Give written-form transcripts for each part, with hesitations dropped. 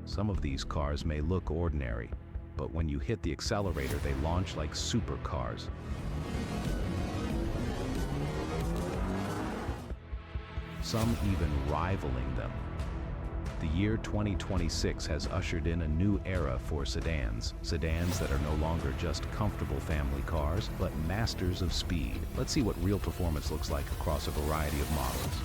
Some of these cars may look ordinary, but when you hit the accelerator, they launch like supercars. Some even rivaling them. The year 2026 has ushered in a new era for sedans. Sedans that are no longer just comfortable family cars, but masters of speed. Let's see what real performance looks like across a variety of models.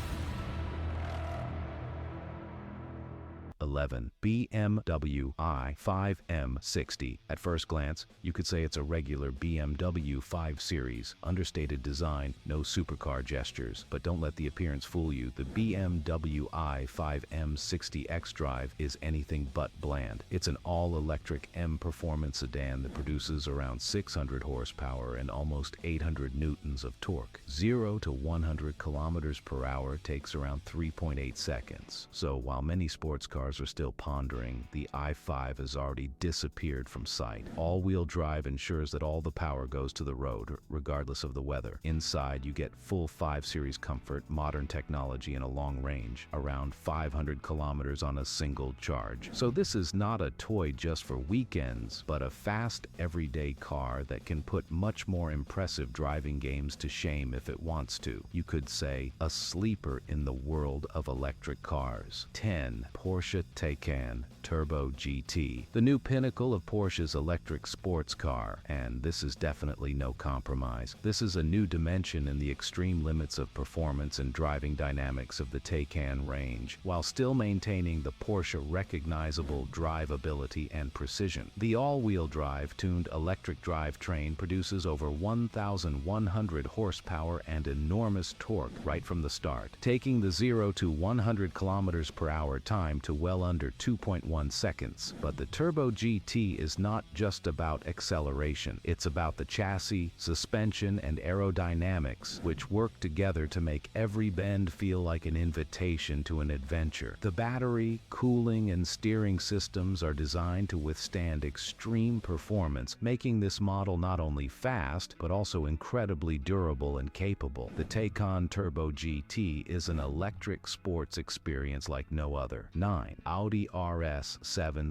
11. BMW i5 M60. At first glance, you could say it's a regular BMW 5 Series, understated design, no supercar gestures. But don't let the appearance fool you. The BMW i5 M60 xDrive is anything but bland. It's an all-electric M-performance sedan that produces around 600 horsepower and almost 800 newtons of torque. 0 to 100 kilometers per hour takes around 3.8 seconds. So while many sports cars are still pondering, the i5 has already disappeared from sight. All-wheel drive ensures that all the power goes to the road, regardless of the weather. Inside, you get full 5 Series comfort, modern technology, and a long range, around 500 kilometers on a single charge. So this is not a toy just for weekends, but a fast, everyday car that can put much more impressive driving games to shame if it wants to. You could say a sleeper in the world of electric cars. 10. Porsche Taycan Turbo GT, the new pinnacle of Porsche's electric sports car, and this is definitely no compromise. This is a new dimension in the extreme limits of performance and driving dynamics of the Taycan range, while still maintaining the Porsche recognizable drivability and precision. The all-wheel drive tuned electric drivetrain produces over 1,100 horsepower and enormous torque right from the start, taking the 0 to 100 kilometers per hour time to well under 2.1 seconds. But the Turbo GT is not just about acceleration. It's about the chassis, suspension, and aerodynamics, which work together to make every bend feel like an invitation to an adventure. The battery, cooling, and steering systems are designed to withstand extreme performance, making this model not only fast, but also incredibly durable and capable. The Taycan Turbo GT is an electric sports experience like no other. 9. Audi RS7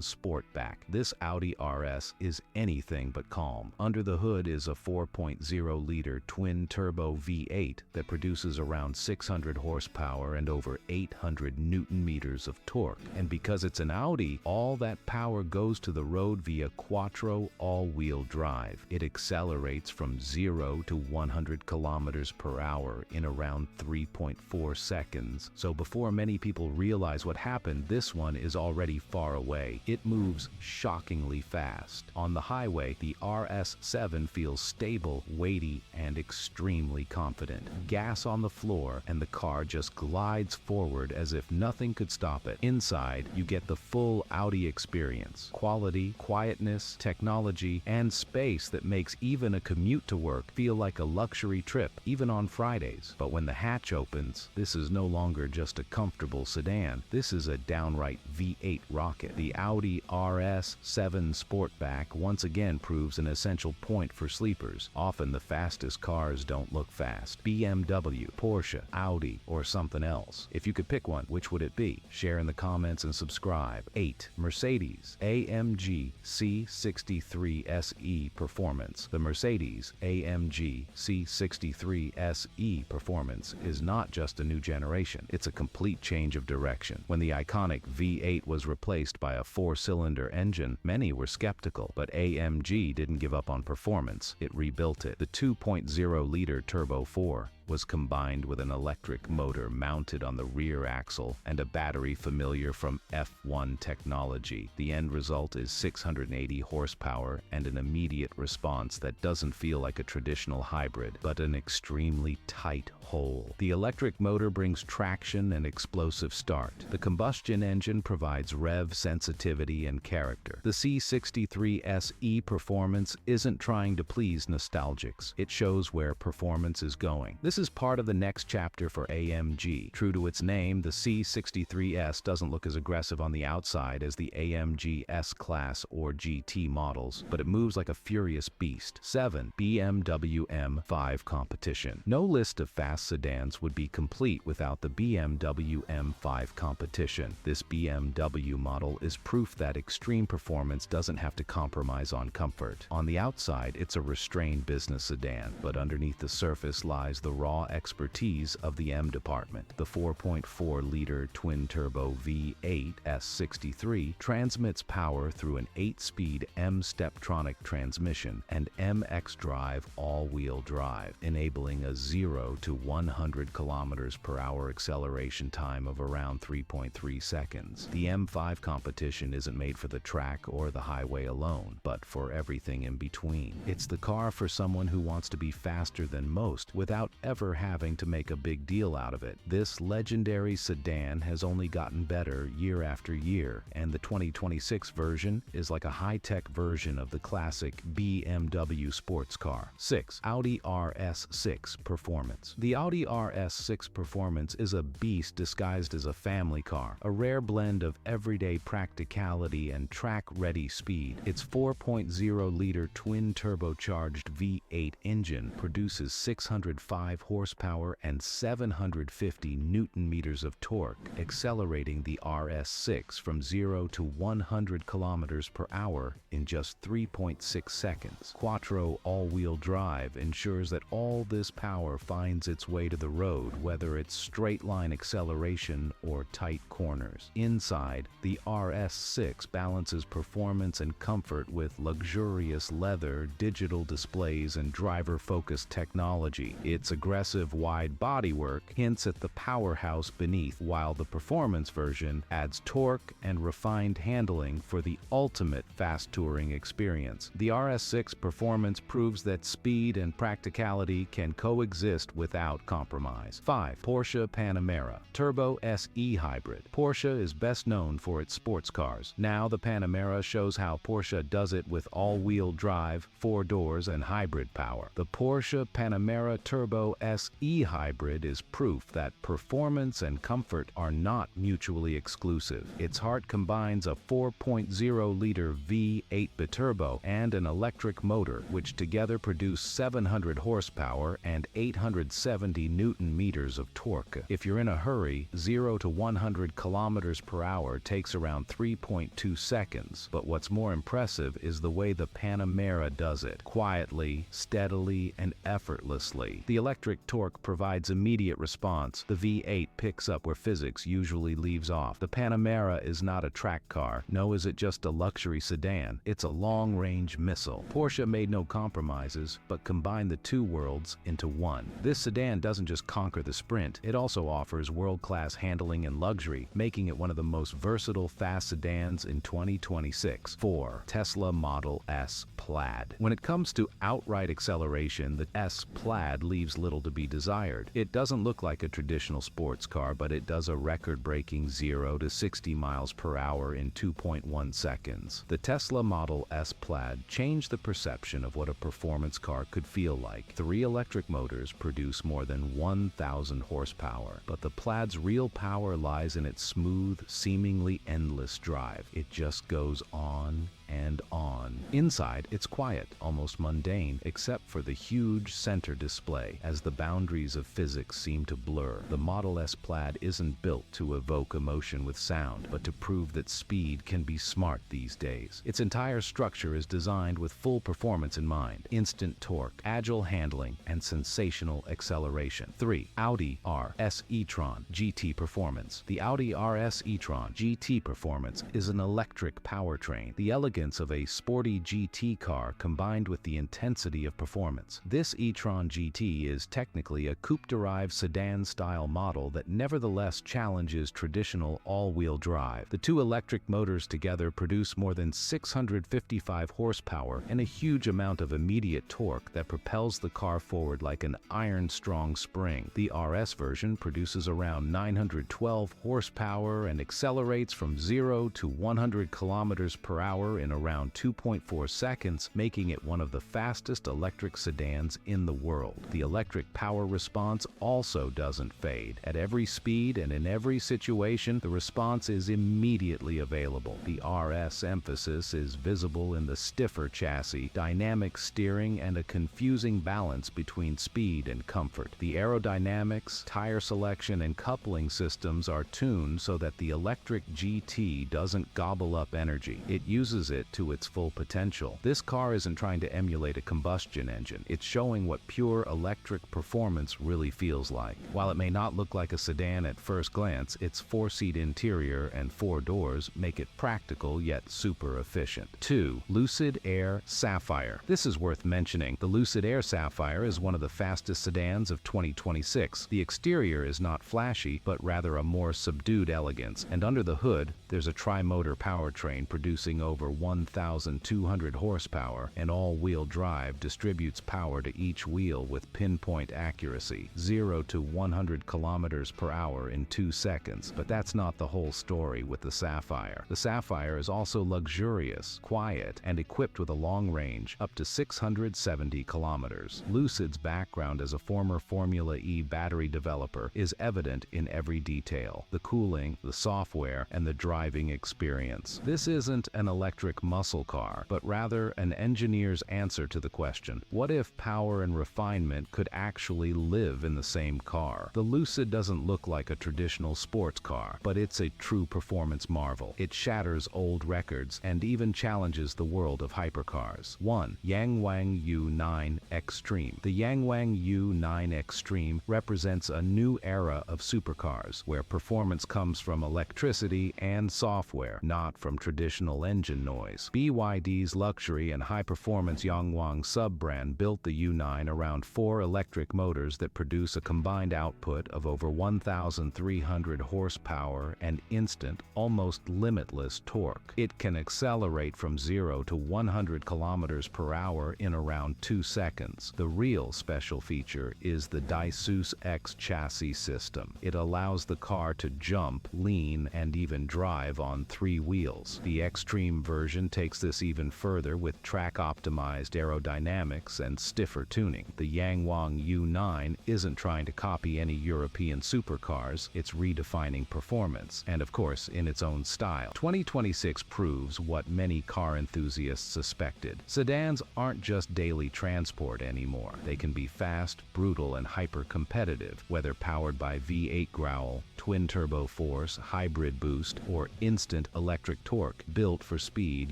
Sportback. This Audi RS is anything but calm. Under the hood is a 4.0-liter twin-turbo V8 that produces around 600 horsepower and over 800 newton-meters of torque. And because it's an Audi, all that power goes to the road via quattro all-wheel drive. It accelerates from 0 to 100 kilometers per hour in around 3.4 seconds. So before many people realize what happened, this one is already far away. It moves shockingly fast. On the highway, the RS7 feels stable, weighty, and extremely confident. Gas on the floor, and the car just glides forward as if nothing could stop it. Inside, you get the full Audi experience. Quality, quietness, technology, and space that makes even a commute to work feel like a luxury trip, even on Fridays. But when the hatch opens, this is no longer just a comfortable sedan. This is a downright V8 rocket. The Audi RS7 Sportback once again proves an essential point for sleepers. Often the fastest cars don't look fast. BMW, Porsche, Audi, or something else. If you could pick one, which would it be? Share in the comments and subscribe. 8. Mercedes-AMG C63 S E-Performance. The Mercedes-AMG C63 S E-Performance is not just a new generation. It's a complete change of direction. When the iconic V8 was replaced by a 4-cylinder engine, many were skeptical, but AMG didn't give up on performance. It rebuilt it. The 2.0-liter Turbo 4 was combined with an electric motor mounted on the rear axle and a battery familiar from F1 technology. The end result is 680 horsepower and an immediate response that doesn't feel like a traditional hybrid, but an extremely tight hole. The electric motor brings traction and explosive start. The combustion engine provides rev sensitivity and character. The C63 S E-Performance isn't trying to please nostalgics. It shows where performance is going. This This is part of the next chapter for AMG. True to its name, the C63S doesn't look as aggressive on the outside as the AMG S-Class or GT models, but it moves like a furious beast. 7. BMW M5 competition. No list of fast sedans would be complete without the BMW M5 competition. This BMW model is proof that extreme performance doesn't have to compromise on comfort. On the outside, it's a restrained business sedan, but underneath the surface lies the raw expertise of the M department. The 4.4-liter twin-turbo V8 S63 transmits power through an 8-speed M Steptronic transmission and MX Drive all-wheel drive, enabling a 0 to 100 km/h acceleration time of around 3.3 seconds. The M5 competition isn't made for the track or the highway alone, but for everything in between. It's the car for someone who wants to be faster than most without ever having to make a big deal out of it. This legendary sedan has only gotten better year after year, and the 2026 version is like a high-tech version of the classic BMW sports car. 6. Audi RS6 Performance. The Audi RS6 Performance is a beast disguised as a family car, a rare blend of everyday practicality and track-ready speed. Its 4.0-liter twin-turbocharged V8 engine produces 605 horsepower and 750 newton-meters of torque, accelerating the RS6 from 0 to 100 km/h in just 3.6 seconds. Quattro all-wheel drive ensures that all this power finds its way to the road, whether it's straight-line acceleration or tight corners. Inside, the RS6 balances performance and comfort with luxurious leather, digital displays, and driver-focused technology. Its aggressive wide bodywork hints at the powerhouse beneath, while the performance version adds torque and refined handling for the ultimate fast touring experience. The RS6 Performance proves that speed and practicality can coexist without compromise. 5. Porsche Panamera Turbo SE Hybrid. Porsche is best known for its sports cars. Now the Panamera shows how Porsche does it with all-wheel drive, 4 doors, and hybrid power. The Porsche Panamera Turbo SE Hybrid is proof that performance and comfort are not mutually exclusive. Its heart combines a 4.0-liter V8 biturbo and an electric motor, which together produce 700 horsepower and 870 newton-meters of torque. If you're in a hurry, 0 to 100 km/h takes around 3.2 seconds, but what's more impressive is the way the Panamera does it, quietly, steadily, and effortlessly. The electric torque provides immediate response. The V8 picks up where physics usually leaves off. The Panamera is not a track car, nor is it just a luxury sedan. It's a long-range missile. Porsche made no compromises, but combined the two worlds into one. This sedan doesn't just conquer the sprint, it also offers world-class handling and luxury, making it one of the most versatile fast sedans in 2026. 4. Tesla Model S Plaid. When it comes to outright acceleration, the S Plaid leaves little to be desired. It doesn't look like a traditional sports car, but it does a record-breaking 0 to 60 mph in 2.1 seconds. The Tesla Model S Plaid changed the perception of what a performance car could feel like. 3 electric motors produce more than 1,000 horsepower, but the Plaid's real power lies in its smooth, seemingly endless drive. It just goes on and on. Inside, it's quiet, almost mundane, except for the huge center display. As the boundaries of physics seem to blur, the Model S Plaid isn't built to evoke emotion with sound, but to prove that speed can be smart these days. Its entire structure is designed with full performance in mind: instant torque, agile handling, and sensational acceleration. 3. Audi RS e-tron GT Performance. The Audi RS e-tron GT Performance is an electric powertrain, the elegance of a sporty GT car combined with the intensity of performance. This e-tron GT is technically a coupe-derived sedan-style model that nevertheless challenges traditional all-wheel drive. The 2 electric motors together produce more than 655 horsepower and a huge amount of immediate torque that propels the car forward like an iron-strong spring. The RS version produces around 912 horsepower and accelerates from 0 to 100 km/h in around 2.4 seconds, making it one of the fastest electric sedans in the world. The electric power response also doesn't fade. At every speed and in every situation, the response is immediately available. The RS emphasis is visible in the stiffer chassis, dynamic steering, and a confusing balance between speed and comfort. The aerodynamics, tire selection, and coupling systems are tuned so that the electric GT doesn't gobble up energy. It uses it to its full potential. This car isn't trying to emulate a combustion engine. It's showing what pure electric performance really feels like. While it may not look like a sedan at first glance, its 4-seat interior and 4 doors make it practical yet super efficient. 2. Lucid Air Sapphire. This is worth mentioning. The Lucid Air Sapphire is one of the fastest sedans of 2026. The exterior is not flashy, but rather a more subdued elegance, and under the hood, there's a tri-motor powertrain producing over 1,200 horsepower, and all-wheel drive distributes power to each wheel with pinpoint accuracy, 0 to 100 kilometers per hour in 2 seconds. But that's not the whole story with the Sapphire. The Sapphire is also luxurious, quiet, and equipped with a long range, up to 670 kilometers. Lucid's background as a former Formula E battery developer is evident in every detail: the cooling, the software, and the driving experience. This isn't an electric muscle car, but rather an engineer's answer to the question, what if power and refinement could actually live in the same car? The Lucid doesn't look like a traditional sports car, but it's a true performance marvel. It shatters old records and even challenges the world of hypercars. 1. Yangwang U9 Extreme. The Yangwang U9 Extreme represents a new era of supercars, where performance comes from electricity and software, not from traditional engine noise. BYD's luxury and high-performance Yangwang sub-brand built the U9 around 4 electric motors that produce a combined output of over 1,300 horsepower and instant, almost limitless torque. It can accelerate from 0 to 100 kilometers per hour in around 2 seconds. The real special feature is the Daisus X chassis system. It allows the car to jump, lean, and even drive on 3 wheels. The Extreme version takes this even further with track-optimized aerodynamics and stiffer tuning. The Yangwang U9 isn't trying to copy any European supercars, it's redefining performance, and of course in its own style. 2026 proves what many car enthusiasts suspected. Sedans aren't just daily transport anymore. They can be fast, brutal, and hyper-competitive, whether powered by V8 growl, twin-turbo force, hybrid boost, or instant electric torque, built for speed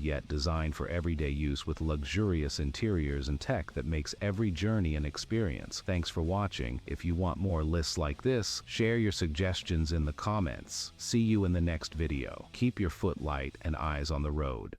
yet designed for everyday use with luxurious interiors and tech that makes every journey an experience. Thanks for watching. If you want more lists like this, share your suggestions in the comments. See you in the next video. Keep your foot light and eyes on the road.